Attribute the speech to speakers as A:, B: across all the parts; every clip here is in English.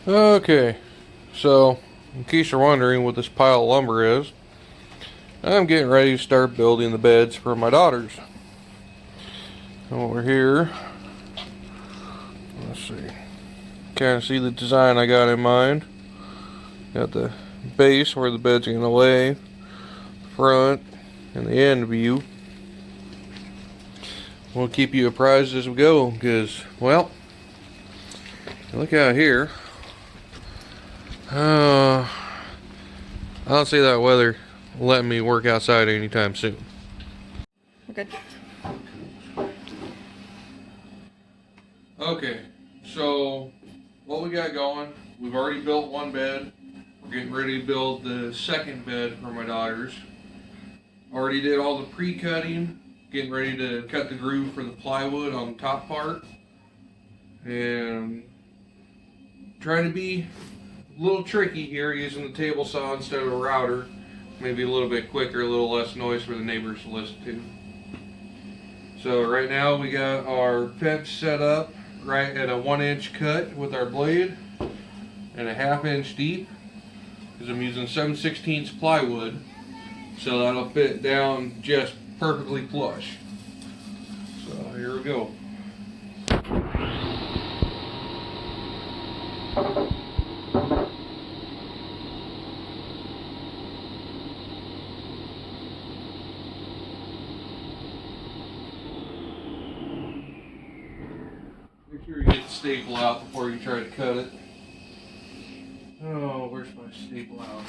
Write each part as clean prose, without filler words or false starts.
A: Okay, so in case you're wondering what this pile of lumber is, I'm getting ready to start building the beds for my daughters. Over here, let's see, kind of see the design I got in mind. Got the base where the bed's going to lay, front, and the end view. We'll keep you apprised as we go, because, well, look out here. I don't see that weather letting me work outside anytime soon.
B: Okay.
A: Okay, so what we got going, we've already built one bed. We're getting ready to build the second bed for my daughters. Already did all the pre-cutting, getting ready to cut the groove for the plywood on the top part. And trying to be a little tricky here using the table saw instead of a router. Maybe a little bit quicker, a little less noise for the neighbors to listen to. So right now we got our fence set up right at a 1-inch cut with our blade and a 1/2 inch deep, because I'm using 7/16 plywood, so that'll fit down just perfectly flush. So here we go. Make sure you get the staple out before you try to cut it. Oh, where's my staple out?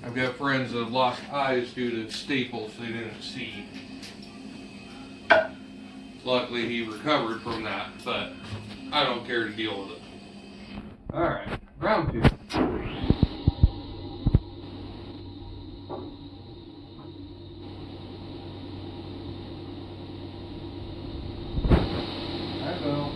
A: I've got friends that have lost eyes due to staples they didn't see. Luckily he recovered from that, but I don't care to deal with it. Alright, round 2. I know.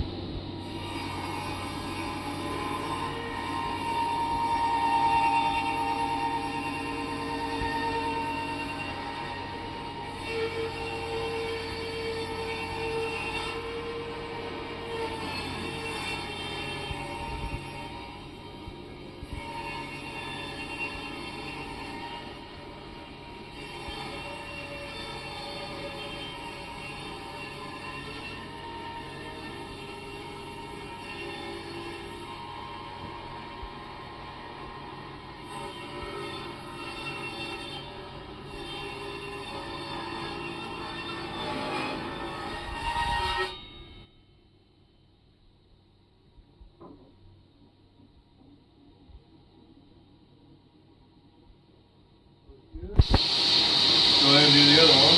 A: Go ahead and do the other one.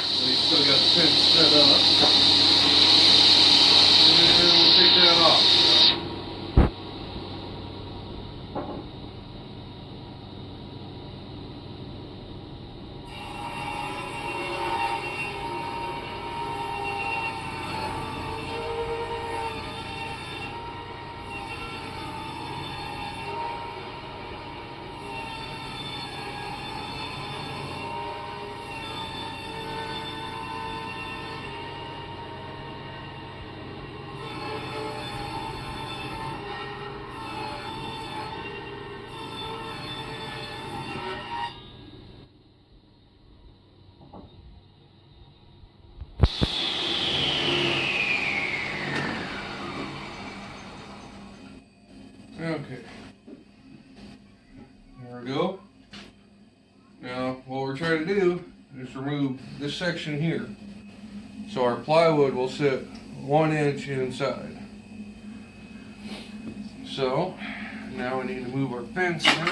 A: So you still got the fence set up. And we'll take that off. Okay. There we go. Now, what we're trying to do is remove this section here. So our plywood will sit 1 inch inside. So, now we need to move our fence in.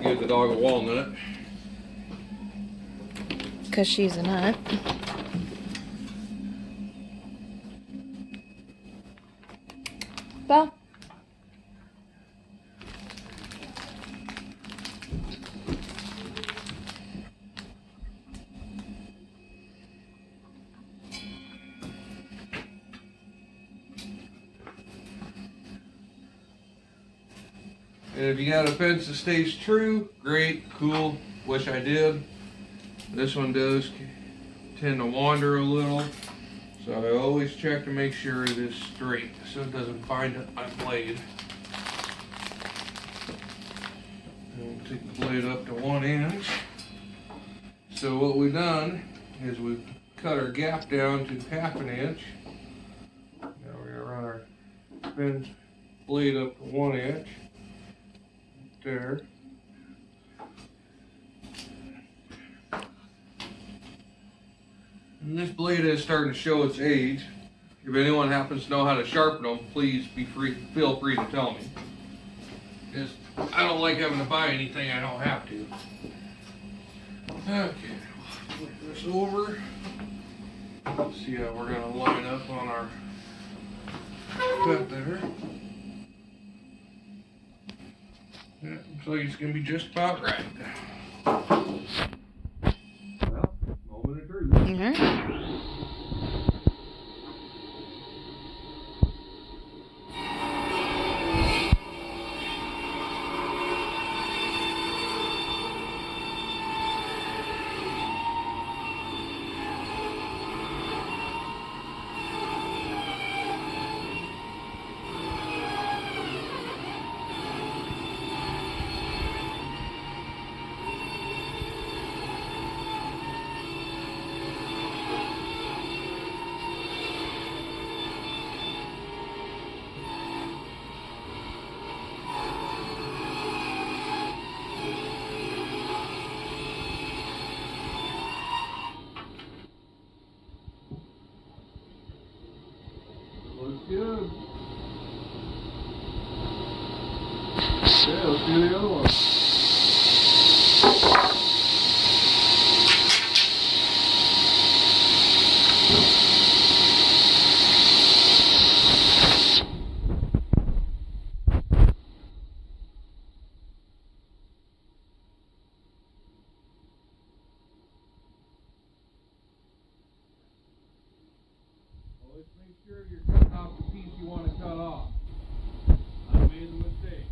A: Give the dog a walnut.
B: Because she's a nut. Belle.
A: And if you got a fence that stays true, great, cool. Wish I did. This one does tend to wander a little, so I always check to make sure it is straight so it doesn't bind up my blade. And we'll take the blade up to 1 inch. So what we've done is we've cut our gap down to 1/2 inch. Now we're going to run our fence blade up to 1 inch. There. And this blade is starting to show its age. If anyone happens to know how to sharpen them, please feel free to tell me. Because I don't like having to buy anything I don't have to. Okay, flip this over. Let's see how we're going to line up on our cut there. Yeah, looks like it's going to be just about right. Well, moment of truth.
B: Mm-hmm.
A: Looks good. Okay, let's do the other one. Always make sure you're cutting off the piece you want to cut off. I made the mistake.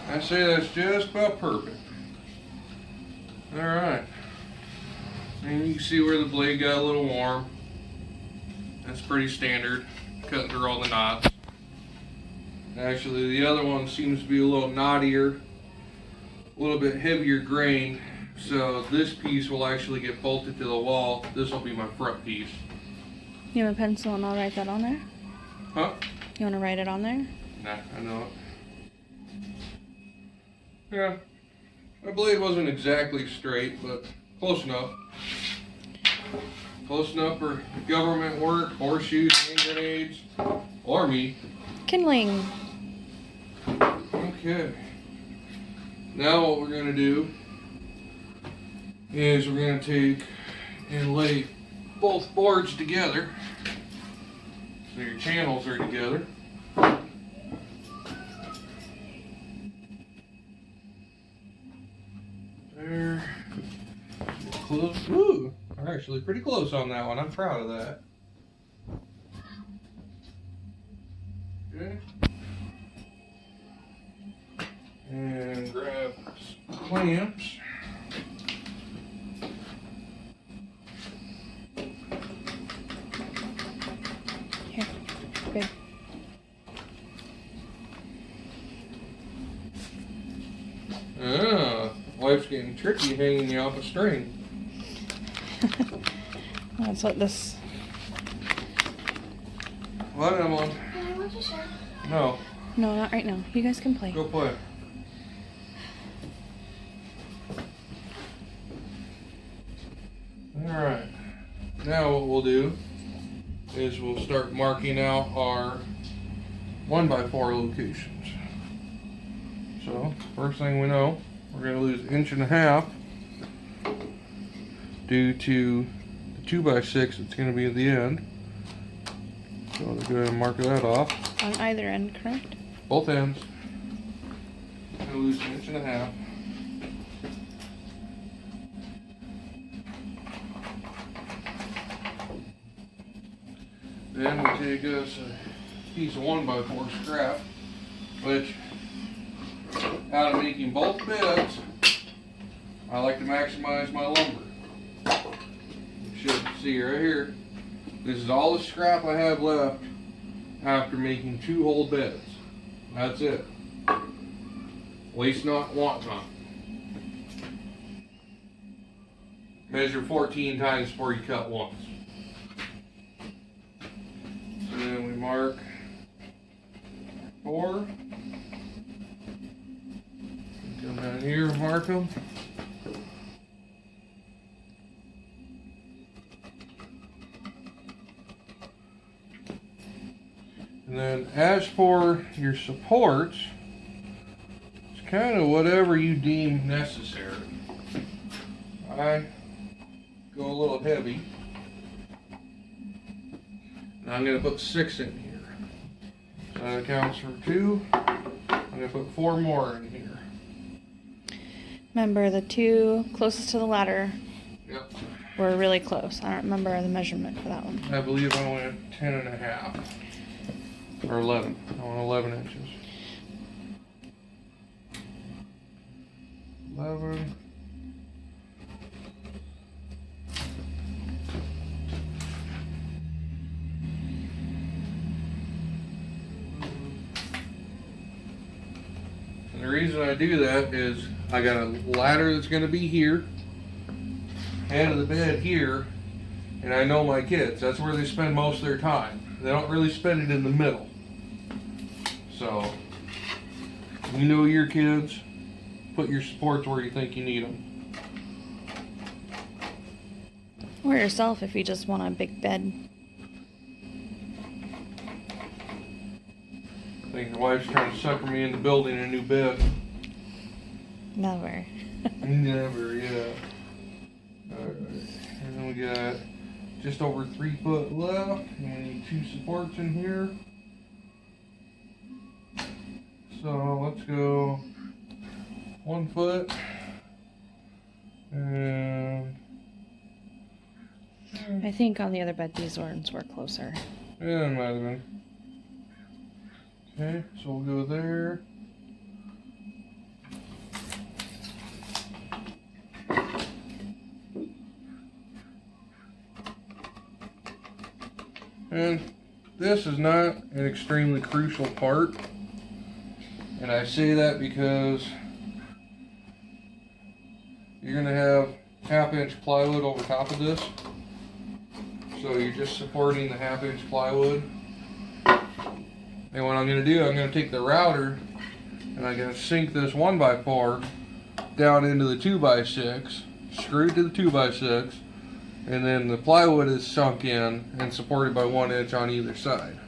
A: I say that's just about perfect. Alright. And you can see where the blade got a little warm. That's pretty standard. Cutting through all the knots. Actually, the other one seems to be a little knottier. A little bit heavier grain. So this piece will actually get bolted to the wall. This will be my front piece.
B: You have a pencil and I'll write that on there?
A: Huh?
B: You want to write it on there?
A: Nah, I know it. Yeah, my blade wasn't exactly straight, but close enough. Close enough for government work, horseshoes, hand grenades, or me.
B: Kindling.
A: Okay. Now what we're going to do is we're going to take and lay both boards together. So your channels are together. There. Close. Ooh, we're actually pretty close on that one. I'm proud of that. Okay. And grab some clamps.
B: Here. Good.
A: Ah, wife's getting tricky hanging you off a string.
B: That's what this.
A: What, Emily?
C: Can I watch a show?
A: No.
B: No, not right now. You guys can play.
A: Go play. Alright. Now what we'll do is we'll start marking out our 1x4 locations. So, first thing we know, we're going to lose 1.5 inches due to the 2x6 that's going to be at the end. So we'll go ahead and mark that off.
B: On either end, correct?
A: Both ends. Going to lose 1.5 inches. Then we take us a piece of 1x4 scrap, which, out of making both beds, I like to maximize my lumber. You should see right here. This is all the scrap I have left after making 2 whole beds. That's it. Waste not, want not. Measure 14 times before you cut once. So then we mark 4. Come down here and mark them. And then as for your supports, it's kind of whatever you deem necessary. I go a little heavy. And I'm going to put 6 in here. So that accounts for 2. I'm going to put 4 more in here.
B: Remember, the 2 closest to the ladder
A: Yep.
B: were really close. I don't remember the measurement for that one.
A: I believe I went 10.5. Or 11. I went 11 inches. 11. And the reason I do that is I got a ladder that's going to be here, head of the bed here, and I know my kids. That's where they spend most of their time. They don't really spend it in the middle. So, you know your kids, put your supports where you think you need them.
B: Or yourself if you just want a big bed.
A: I think your wife's trying to sucker me into building a new bed.
B: Never.
A: Never, yeah. Alright, and then we got just over 3 foot left, and we need 2 supports in here. So let's go 1 foot, and
B: I think on the other bed these ones were closer.
A: yeah, it might have been. Okay, so we'll go there. And this is not an extremely crucial part. And I say that because you're going to have 1/2 inch plywood over top of this. So you're just supporting the 1/2 inch plywood. And what I'm going to do, I'm going to take the router and I'm going to sink this 1x4 down into the 2x6, screw it to the 2x6, and then the plywood is sunk in and supported by 1 inch on either side.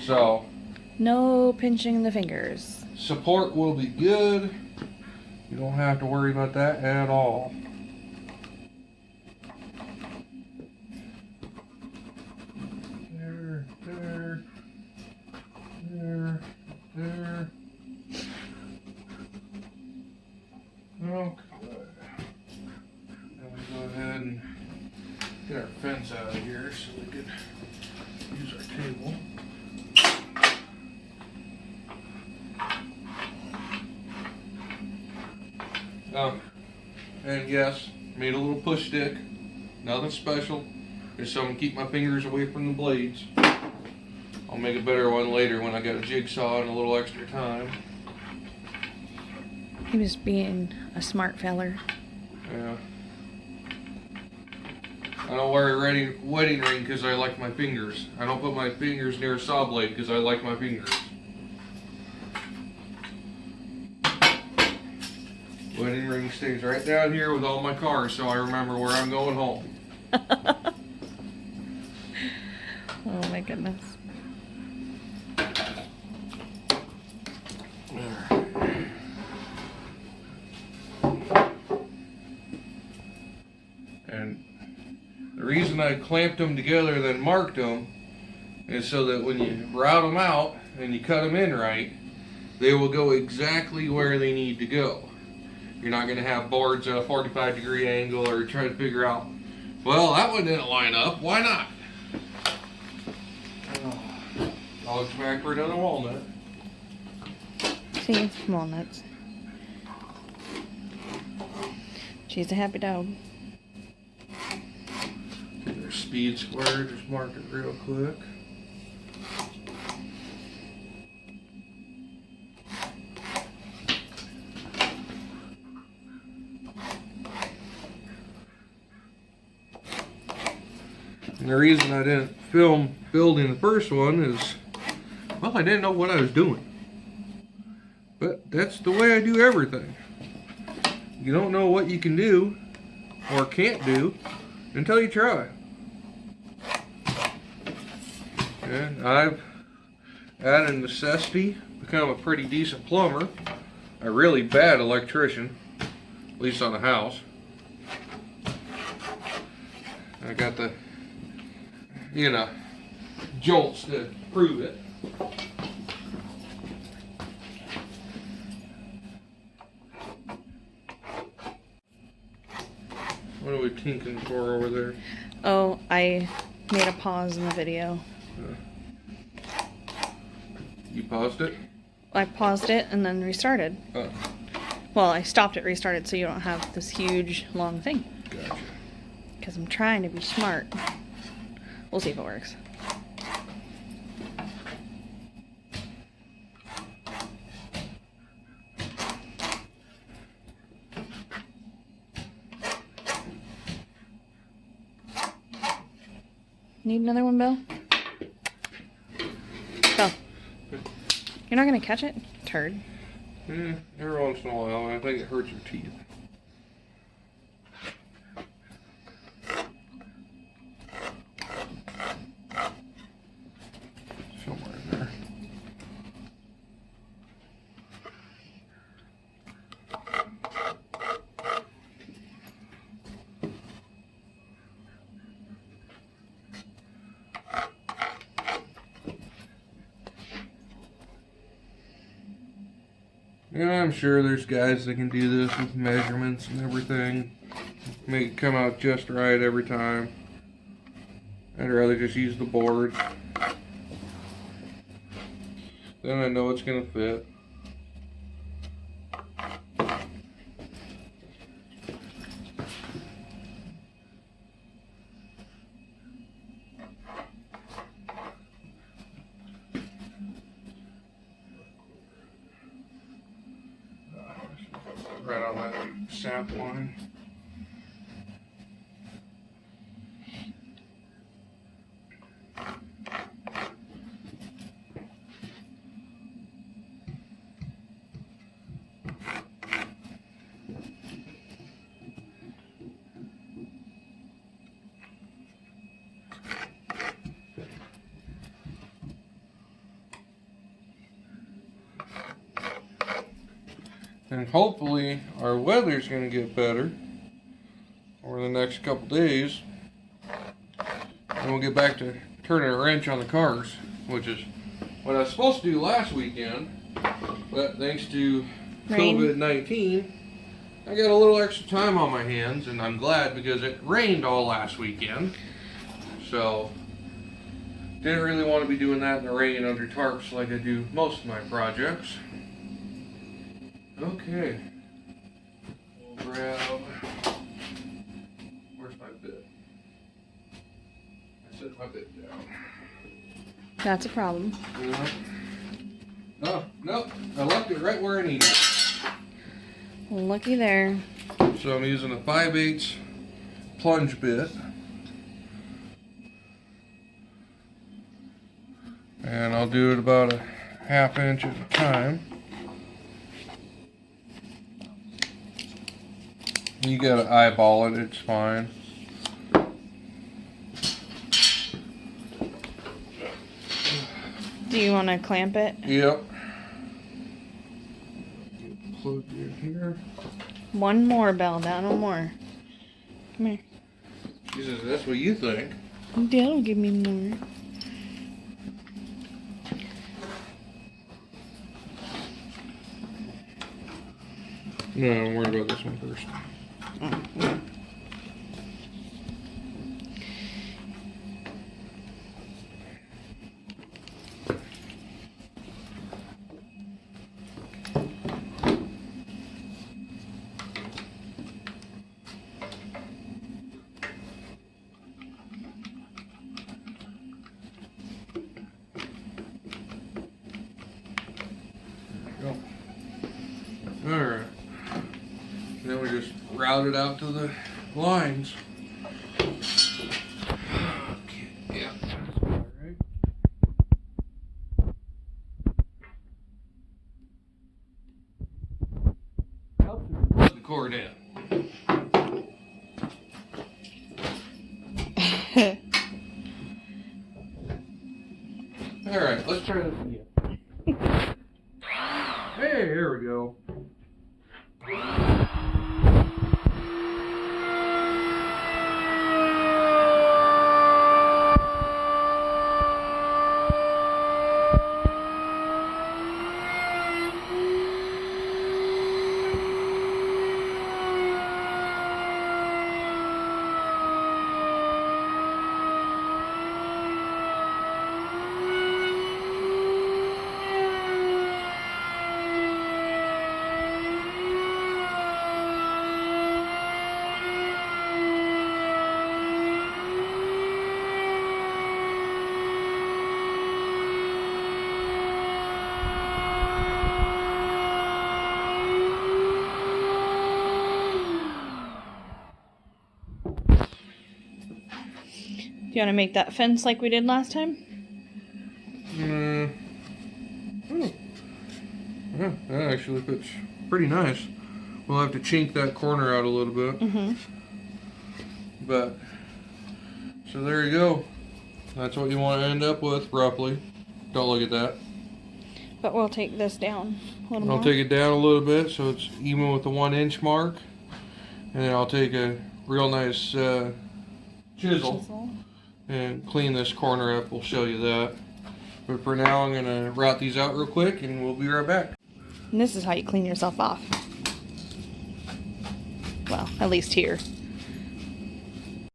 A: So
B: No pinching the fingers.
A: support will be good. You don't have to worry about that at all. There, there, there, there. Okay. Now we go ahead and get our fence out of here so we can use our table. And yes, made a little push stick. Nothing special. Just something to keep my fingers away from the blades. I'll make a better one later when I got a jigsaw and a little extra time.
B: He was being a smart feller.
A: Yeah. I don't wear a wedding ring because I like my fingers. I don't put my fingers near a saw blade because I like my fingers. Wedding ring stays right down here with all my cars so I remember where I'm going home.
B: Oh my goodness.
A: And the reason I clamped them together then marked them is so that when you route them out and you cut them in right, they will go exactly where they need to go. You're not going to have boards at a 45-degree angle or try to figure out, well, that one didn't line up, why not? I'll look back for another walnut.
B: See, walnuts. She's a happy dog.
A: Their speed square, just mark it real quick. And the reason I didn't film building the first one is, well, I didn't know what I was doing. But that's the way I do everything. You don't know what you can do or can't do until you try. And I've, out of necessity, become a pretty decent plumber. A really bad electrician, at least on the house. I got the, jolts to prove it. What are we tinking for over there?
B: Oh, I made a pause in the video.
A: You paused it?
B: I paused it and then restarted.
A: Oh.
B: Well, I stopped it, restarted, so you don't have this huge, long thing.
A: Gotcha.
B: Because I'm trying to be smart. We'll see if it works. Need another one, Bill? Bill. You're not going to catch it? Turd.
A: Every once in a while, I think it hurts your teeth. Somewhere in there. Yeah, I'm sure there's guys that can do this with measurements and everything. Make it come out just right every time. I'd rather just use the board. Then I know it's gonna fit. Right on that sap line. And hopefully our weather's going to get better over the next couple days. And we'll get back to turning a wrench on the cars, which is what I was supposed to do last weekend. But thanks to COVID-19, I got a little extra time on my hands, and I'm glad because it rained all last weekend. So, didn't really want to be doing that in the rain under tarps like I do most of my projects. Okay. We'll grab. Where's my bit? I set my bit down.
B: That's a problem.
A: Oh, no. I left it right where I need it.
B: Looky there.
A: So I'm using a 5/8 plunge bit. And I'll do it about a 1/2 inch at a time. You gotta eyeball it, it's fine.
B: Do you want to clamp it?
A: Yep. Plug it in here.
B: One more, Belle. Down one more. Come here.
A: Jesus, that's what you think.
B: That'll give me more.
A: No, I'm worried about this one first. Go. Alright. Then we just route it out to the lines. Okay, yeah, that's all right. Helps if you plug the cord in. Alright, let's try this again. Hey, here we go.
B: Do you want to make that fence like we did last time?
A: Oh. Yeah, that actually looks pretty nice. We'll have to chink that corner out a little bit. But, so there you go. That's what you want to end up with, roughly. Don't look at that.
B: But we'll take this down a little
A: I'll
B: more.
A: take it down a little bit so it's even with the 1 inch mark. And then I'll take a real nice chisel and clean this corner up. We'll show you that. But for now, I'm going to route these out real quick and we'll be right back.
B: And this is how you clean yourself off. Well, at least here.